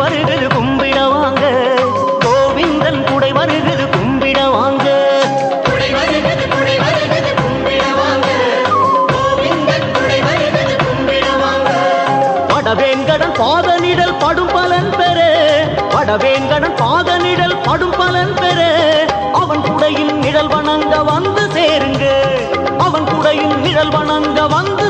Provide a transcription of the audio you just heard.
வருகிறது கும்பிட வாங்க, கோவிந்தன் குடை வருகிறது கும்பிட வாங்க. வடவேங்கடன் பாதனிடல் படும் பலன் பெற, வடவேங்கடன் பாதனிடல் படும் பலன் பெற, அவன் குடையின் நிழல் வணங்க வந்து சேருங்க, அவன் குடையின் நிழல் வணங்க வந்து